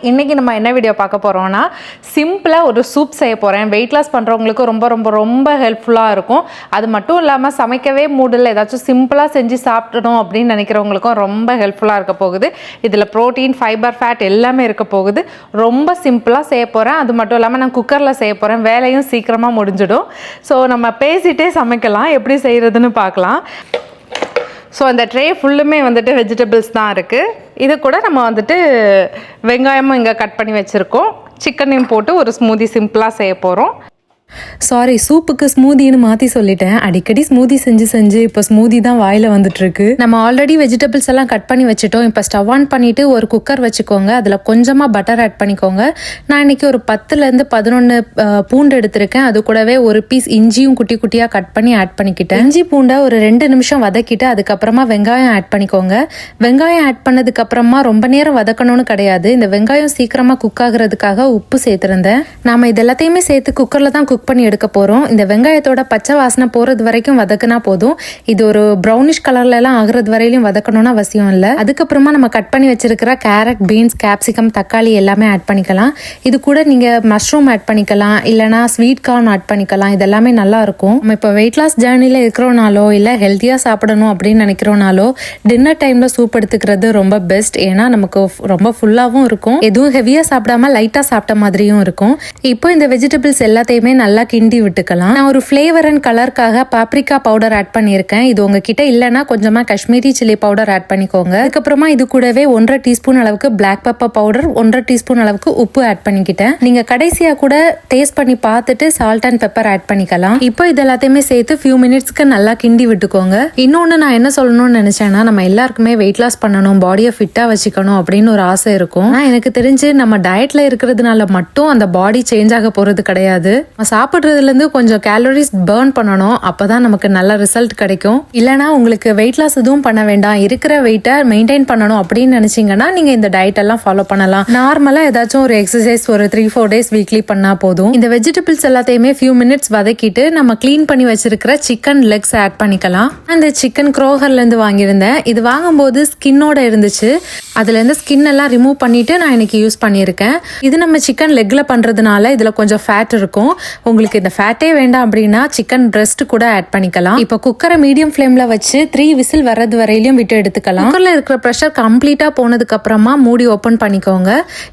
இன்றைக்கி நம்ம என்ன வீடியோ பார்க்க போகிறோம்னா சிம்பிளாக ஒரு சூப் செய்ய போகிறேன். வெயிட் லாஸ் பண்ணுறவங்களுக்கு ரொம்ப ரொம்ப ரொம்ப ஹெல்ப்ஃபுல்லாக இருக்கும். அது மட்டும் இல்லாமல் சமைக்கவே மூடல ஏதாச்சும் சிம்பிளாக செஞ்சு சாப்பிடணும் அப்படின்னு நினைக்கிறவங்களுக்கும் ரொம்ப ஹெல்ப்ஃபுல்லாக இருக்க போகுது. இதில் ப்ரோட்டீன், ஃபைபர், ஃபேட் எல்லாமே இருக்க போகுது. ரொம்ப சிம்பிளாக செய்ய போகிறேன். அது மட்டும் இல்லாமல் நான் குக்கரில் செய்ய போகிறேன். வேலையும் சீக்கிரமாக முடிஞ்சிடும். ஸோ நம்ம பேசிகிட்டே சமைக்கலாம். எப்படி செய்கிறதுன்னு பார்க்கலாம். ஸோ அந்த ட்ரே ஃபுல்லுமே வந்துட்டு வெஜிடபிள்ஸ் தான் இருக்குது. இது கூட நம்ம வந்துட்டு வெங்காயமும் இங்கே கட் பண்ணி வச்சுருக்கோம். சிக்கனையும் போட்டு ஒரு ஸ்மூதி சிம்பிளாக செய்ய போகிறோம். சாரி, சூப்புக்கு ஸ்மூதின்னு மாற்றி சொல்லிட்டேன். அடிக்கடி ஸ்மூதி செஞ்சு இப்போ ஸ்மூதி தான் வாயில் வந்துட்டுருக்கு. நம்ம ஆல்ரெடி வெஜிடபிள்ஸ் எல்லாம் கட் பண்ணி வச்சுட்டோம். இப்போ ஸ்டவ் ஆன் பண்ணிவிட்டு ஒரு குக்கர் வச்சுக்கோங்க. அதில் கொஞ்சமாக பட்டர் ஆட் பண்ணிக்கோங்க. நான் இன்றைக்கி ஒரு 10லேருந்து 11 பூண்டு எடுத்திருக்கேன். அது கூடவே ஒரு பீஸ் இஞ்சியும் குட்டி குட்டியாக கட் பண்ணி ஆட் பண்ணிக்கிட்டேன். இஞ்சி பூண்டை ஒரு 2 நிமிஷம் வதக்கிட்டு அதுக்கப்புறமா வெங்காயம் ஆட் பண்ணிக்கோங்க. வெங்காயம் ஆட் பண்ணதுக்கப்புறமா ரொம்ப நேரம் வதக்கணும்னு கிடையாது. இந்த வெங்காயம் சீக்கிரமாக குக் ஆகுறதுக்காக உப்பு சேர்த்துருந்தேன். நாம் இது எல்லாத்தையுமே சேர்த்து குக்கரில் தான் குக் பண்ணி எடுக்க போறோம். இந்த வெங்காயத்தோட பச்சை வாசனை போறது வரைக்கும் வதக்குனா போதும். இது ஒரு ப்ரௌனிஷ் கலர்ல எல்லாம் ஆகுறது வரையிலும் வதக்கணும்னு அவசியம் இல்லை. அதுக்கப்புறமா நம்ம கட் பண்ணி வச்சிருக்கிற கேரட், பீன்ஸ், கேப்சிகம், தக்காளி எல்லாமே ஆட் பண்ணிக்கலாம். இது கூட நீங்க மஷ்ரூம் ஆட் பண்ணிக்கலாம், இல்லைனா ஸ்வீட் கார்ன் ஆட் பண்ணிக்கலாம். இது எல்லாமே நல்லா இருக்கும். நம்ம இப்போ வெயிட் லாஸ் ஜேர்னில இருக்கிறோனாலோ இல்லை ஹெல்த்தியா சாப்பிடணும் அப்படின்னு நினைக்கிறோனாலோ டின்னர் டைம்ல சூப் எடுத்துக்கிறது ரொம்ப பெஸ்ட். ஏன்னா நமக்கு ரொம்ப ஃபுல்லாகவும் இருக்கும், எதுவும் ஹெவியா சாப்பிடாம லைட்டா சாப்பிட்ட மாதிரியும் இருக்கும். இப்போ இந்த வெஜிடபிள்ஸ் எல்லாத்தையுமே நல்லா கிண்டி விட்டுக்கலாம். நான் ஒரு ஃப்ளேவர் அண்ட் கலருக்காக பாப்ரிகா பவுடர் ஆட் பண்ணியிருக்கேன். இது உங்ககிட்ட இல்லைன்னா கொஞ்சமா காஷ்மீரி சில்லி பவுடர் ஆட் பண்ணிக்கோங்க. அதுக்கப்புறமா இது கூடவே 1.5 டீஸ்பூன் அளவுக்கு பிளாக் பெப்பர் பவுடர், 1.5 டீஸ்பூன் அளவுக்கு உப்பு ஆட் பண்ணிக்கிட்டேன். நீங்க கடைசியா கூட டேஸ்ட் பண்ணி பார்த்துட்டு சால்ட் அண்ட் பெப்பர் ஆட் பண்ணிக்கலாம். இப்போ இது எல்லாத்தையுமே சேர்த்து ஃபியூ மினிட்ஸ்க்கு நல்லா கிண்டி விட்டுக்கோங்க. இன்னொன்னு நான் என்ன சொல்லணும்னு நினைச்சேன்னா, நம்ம எல்லாருக்குமே வெயிட் லாஸ் பண்ணணும், பாடியை ஃபிட்டா வச்சுக்கணும் அப்படின்னு ஒரு ஆசை இருக்கும். எனக்கு தெரிஞ்சு நம்ம டயட்ல இருக்கிறதுனால மட்டும் அந்த பாடி சேஞ்ச் ஆக போறது கிடையாது. சாப்பிட்றதுலேருந்து கொஞ்சம் கேலரிஸ் பர்ன் பண்ணணும். அப்போதான் நமக்கு நல்ல ரிசல்ட் கிடைக்கும். இல்லைனா உங்களுக்கு வெயிட் லாஸ் எதுவும் பண்ண வேண்டாம், இருக்கிற வெயிட்டை மெயின்டைன் பண்ணணும் அப்படின்னு நினைச்சீங்கன்னா நீங்க இந்த டயட் எல்லாம் ஃபாலோ பண்ணலாம். நார்மலாக ஏதாச்சும் ஒரு எக்ஸசைஸ் ஒரு 3-4 டேஸ் வீக்லி பண்ணா போதும். இந்த வெஜிடபிள்ஸ் எல்லாத்தையுமே ஃபியூ மினிட்ஸ் வதக்கிட்டு நம்ம கிளீன் பண்ணி வச்சிருக்கிற சிக்கன் லெக்ஸ் ஆட் பண்ணிக்கலாம். அந்த சிக்கன் க்ரோஹர்லேருந்து வாங்கியிருந்தேன். இது வாங்கும்போது ஸ்கின்னோட இருந்துச்சு. அதுலேருந்து ஸ்கின் எல்லாம் ரிமூவ் பண்ணிட்டு நான் இன்னைக்கு யூஸ் பண்ணியிருக்கேன். இது நம்ம சிக்கன் லெக்ல பண்றதுனால இதுல கொஞ்சம் ஃபேட் இருக்கும். உங்களுக்கு இந்த ஃபேட்டே வேண்டாம் அப்படின்னா சிக்கன் பிரெஸ்ட் கூட ஆட் பண்ணிக்கலாம். இப்போ குக்கரை மீடியம் ஃப்ளேம்ல வச்சு 3 விசில் வர்றது வரையிலும் விட்டு எடுத்துக்கலாம். குக்கர்ல இருக்கிற ப்ரெஷர் கம்ப்ளீட்டா போனதுக்கு அப்புறமா மூடி ஓபன் பண்ணிக்கோங்க.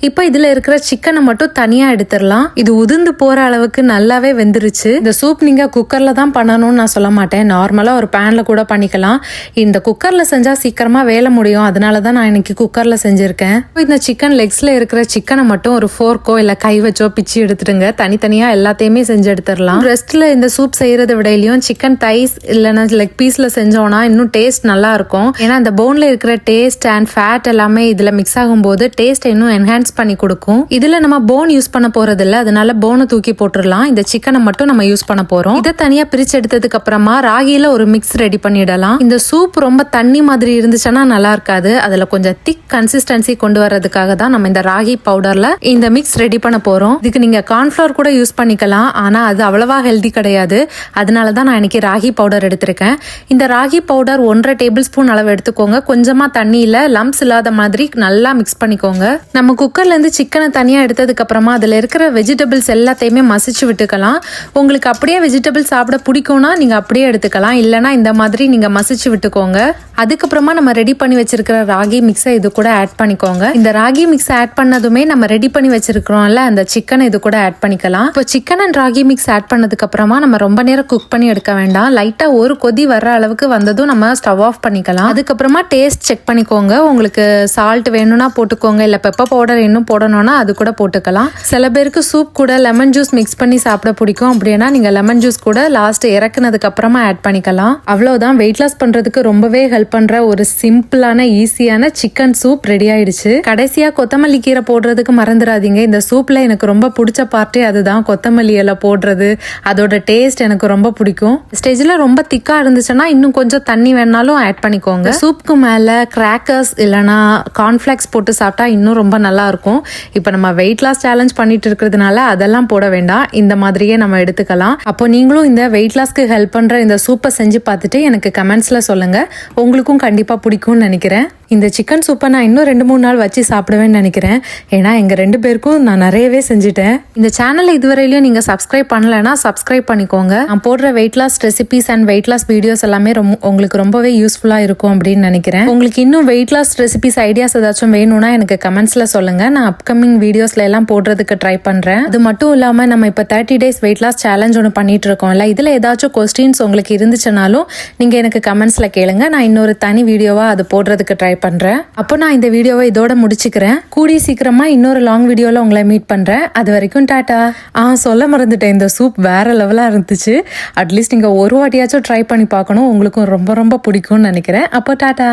இப்போ இதுல இருக்கிற சிக்கனை மட்டும் தனியா எடுத்துடலாம். இது உதிர்ந்து போற அளவுக்கு நல்லாவே வெந்துருச்சு. இந்த சூப் நீங்க குக்கர்ல தான் பண்ணணும்னு நான் சொல்ல மாட்டேன். நார்மலா ஒரு பேன்ல கூட பண்ணிக்கலாம். இந்த குக்கர்ல செஞ்சா சீக்கிரமா வேலை முடியும். அதனாலதான் நான் இன்னைக்கு குக்கர்ல செஞ்சிருக்கேன். இந்த சிக்கன் லெக்ஸ்ல இருக்கிற சிக்கனை மட்டும் ஒரு ஃபோர்க்கோ இல்ல கை வச்சோ பிச்சு எடுத்துடுங்க. தனித்தனியா எல்லாத்தையுமே செஞ்சு எடுத்துடலாம். ரெஸ்ட்ல இந்த சூப் செய்யறத விடையிலையும் சிக்கன் தைஸ் இல்லைன்னா லெக் பீஸ்ல செஞ்சோம்னா இன்னும் டேஸ்ட் நல்லா இருக்கும். ஏன்னா இந்த போன்ல இருக்கிற டேஸ்ட் அண்ட் ஃபேட் எல்லாமே இதுல மிக்ஸ் ஆகும் போது டேஸ்ட் இன்னும் என்ஹான்ஸ் பண்ணி கொடுக்கும். இதுல நம்ம போன் யூஸ் பண்ண போறது இல்ல, அதனால போனை தூக்கி போட்டுடலாம். இந்த சிக்கனை மட்டும் நம்ம யூஸ் பண்ண போறோம். இதை தனியா பிரிச்சு எடுத்ததுக்கு அப்புறமா ராகில ஒரு மிக்ஸ் ரெடி பண்ணிடலாம். இந்த சூப் ரொம்ப தண்ணி மாதிரி இருந்துச்சுன்னா நல்லா இருக்காது. அதுல கொஞ்சம் திக் கன்சிஸ்டன்சி கொண்டு வர்றதுக்காக தான் நம்ம இந்த ராகி பவுடர்ல இந்த மிக்ஸ் ரெடி பண்ண போறோம். இதுக்கு நீங்க கார்ன்ஃபிளவர் கூட யூஸ் பண்ணிக்கலாம். ஆனா அது அவ்வளவா ஹெல்தி கிடையாது. அதனாலதான் நான் இன்னைக்கு ராகி பவுடர் எடுத்திருக்கேன். இந்த ராகி பவுடர் 1.5 டேபிள் ஸ்பூன் அளவு எடுத்துக்கோங்க. கொஞ்சமா தண்ணியில லம்ப்ஸ் இல்லாத மாதிரி நல்லா மிக்ஸ் பண்ணிக்கோங்க. நம்ம குக்கர்ல இருந்து சிக்கனை தனியா எடுத்ததுக்கு அப்புறமா அதுல இருக்கிற வெஜிடபிள்ஸ் எல்லாத்தையுமே மசிச்சு விட்டுக்கலாம். உங்களுக்கு அப்படியே வெஜிடபிள் சாப்பிட பிடிக்கும்னா நீங்க அப்படியே எடுத்துக்கலாம். இல்லைன்னா இந்த மாதிரி நீங்க மசிச்சு விட்டுக்கோங்க. அதுக்கப்புறமா நம்ம ரெடி பண்ணி வச்சிருக்கிற ராகி மிக்ஸை இது கூட ஆட் பண்ணிக்கோங்க. இந்த ராகி மிக்ஸ் ஆட் பண்ணதுமே நம்ம ரெடி பண்ணி வச்சிருக்கிறோம்ல அந்த சிக்கனை இது கூட ஆட் பண்ணிக்கலாம். இப்போ chicken and ragi mix add பண்ணதுக்கு அப்புறமா நம்ம ரொம்ப நேரம் குக் பண்ணி எடுக்க வேண்டாம். லைட்டா ஒரு கொதி வர்ற அளவுக்கு வந்ததும் நம்ம ஸ்டவ் ஆஃப் பண்ணிக்கலாம். அதுக்கப்புறமா டேஸ்ட் செக் பண்ணிக்கோங்க. உங்களுக்கு சால்ட் வேணும்னா போட்டுக்கோங்க, இல்ல பெப்பர் பவுடர் இன்னும் போடணும்னா அது கூட போட்டுக்கலாம். சில பேருக்கு சூப் கூட லெமன் ஜூஸ் மிக்ஸ் பண்ணி சாப்பிட பிடிக்கும். அப்படின்னா நீங்க லெமன் ஜூஸ் கூட லாஸ்ட் இறக்குனதுக்கு அப்புறமா ஆட் பண்ணிக்கலாம். அவ்வளவுதான். வெயிட் லாஸ் பண்றதுக்கு ரொம்பவே ஹெல்ப் பண்ற ஒரு சிம்பிளான ஈஸியான சிக்கன் சூப் ரெடி ஆயிடுச்சு. கடைசியா கொத்தமல்லி கீரை போடுறதுக்கு மறந்துடாதீங்க. இந்த சூப்ல எனக்கு ரொம்ப பிடிச்ச பார்ட்டே அதுதான், கொத்தமல்லி இலை போடுறது. அதோட டேஸ்ட் எனக்கு ரொம்ப பிடிக்கும். ஸ்டேஜ்ல ரொம்ப திக்கா இருந்துச்சுன்னா இன்னும் கொஞ்சம் தண்ணி வேணாலும் ஆட் பண்ணிக்கோங்க. சூப்புக்கு மேல கிராக்கர்ஸ் இல்லைன்னா கார்ன்ஃபிளேக்ஸ் போட்டு சாப்பிட்டா இன்னும் ரொம்ப நல்லா இருக்கும். இப்போ நம்ம வெயிட் லாஸ் சேலஞ்ச் பண்ணிட்டு இருக்கிறதுனால அதெல்லாம் போட வேண்டாம், இந்த மாதிரியே நம்ம எடுத்துக்கலாம். அப்போ நீங்களும் இந்த வெயிட் லாஸ்க்கு ஹெல்ப் பண்ற இந்த சூப்பை செஞ்சு பார்த்துட்டு எனக்கு கமெண்ட்ஸ்ல சொல்லுங்க. உங்களுக்கும் கண்டிப்பா பிடிக்கும்னு நினைக்கிறேன். இந்த சிக்கன் சூப்பை நான் இன்னும் 2-3 நாள் வச்சு சாப்பிடுவேன்னு நினைக்கிறேன். ஏன்னா எங்கள் 2 பேருக்கும் நான் நிறையவே செஞ்சுட்டேன். இந்த சேனலை இதுவரையிலையும் நீங்கள் சப்ஸ்கிரைப் பண்ணலைன்னா சப்ஸ்கிரைப் பண்ணிக்கோங்க. நான் போடுற weight loss recipes and weight loss videos எல்லாமே உங்களுக்கு ரொம்பவே யூஸ்ஃபுல்லாக இருக்கும் அப்படின்னு நினைக்கிறேன். உங்களுக்கு இன்னும் வெயிட் லாஸ் ரெசிபிஸ் ஐடியாஸ் ஏதாச்சும் வேணும்னா எனக்கு கமெண்ட்ஸில் சொல்லுங்கள். நான் அப்கமிங் வீடியோஸில் எல்லாம் போடுறதுக்கு ட்ரை பண்ணுறேன். அது மட்டும் இல்லாமல் நம்ம இப்போ 30 days வெயிட் லாஸ் சேலஞ்ச் ஒன்று பண்ணிட்டு இருக்கோம்ல, இதில் ஏதாச்சும் கொஸ்டின்ஸ் உங்களுக்கு இருந்துச்சுனாலும் நீங்கள் எனக்கு கமெண்ட்ஸில் கேளுங்க. நான் இன்னொரு தனி வீடியோவாக அது போடுறதுக்கு ட்ரை பண்றேன். அப்போ நான் இந்த வீடியோவை இதோட முடிச்சுக்கிறேன். கூடிய சீக்கிரமா இன்னொரு லாங் வீடியோல உங்களை மீட் பண்றேன். அது வரைக்கும் டாடா. சொல்ல மறந்துட்டேன், இந்த சூப் வேற லெவலா இருந்துச்சு. அட்லீஸ்ட் நீங்க ஒரு வாட்டியாச்சும் ட்ரை பண்ணி பார்க்கணும். உங்களுக்கும் ரொம்ப ரொம்ப பிடிக்கும்னு நினைக்கிறேன். அப்போ டாடா.